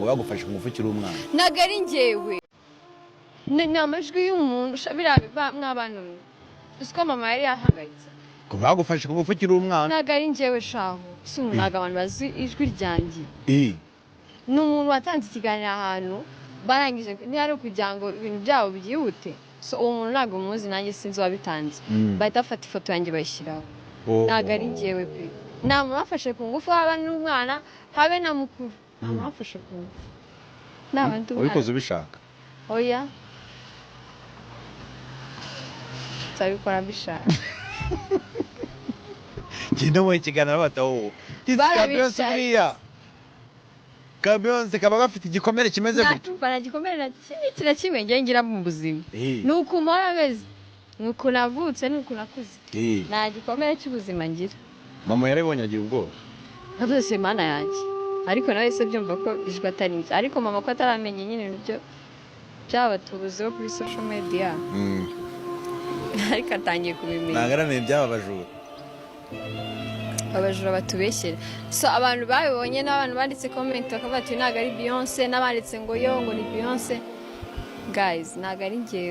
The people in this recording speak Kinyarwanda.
bagufashe ku ngufu ukiri umwana ntago ari njyewe ni amajwi y'umuntu biriya mw'abantu uziko mama yari yahangayitse ko bagufashe ku ngufu ukiri umwana ntago ari njyewe shaho si ntago abantu bazi ijwi ryanjye ni umuntu watanze ikiganiro ahantu barangije ntiyari kugira ngo ibintu byabo byihute so uwo muntu ntago muzi nanjye sinzi wabitanze bahita bafata ifoto yanjye bayishyiraho ntago ari njyewe pe nta muntu bafashe ku ngufu haba n'umwana habe na mukuru nta muntu bafashe ku ngufu n'abandi umwana wabikoze ubishaka oya nzabikora mbishaka genda mu kiganiro bataho buriya Kabiyonze kaba gafite igikomere kimeze gutyo nta gikomere na kimwe ngiye ngira mu buzima ni uko mpora meze ni uko navutse ni uko nakuze nta gikomere cy'ubuzima ngira mama yarabonye agira ubwoba byose mana yanjye ariko nawe se byumva ko ijwi atari njye ariko mama ko ataramenye nyine ibyo byabatubuzeho kuri social media ariko atangiye kubimenya ntabwo aramenye by'abajura abajura batubeshyera so abantu babibonye n'abantu banditse comment bakavuga ati ntabwo ari Beyonce n'abanditse ngo yo ngo ni Beyonce guys ntabwo ari njyewe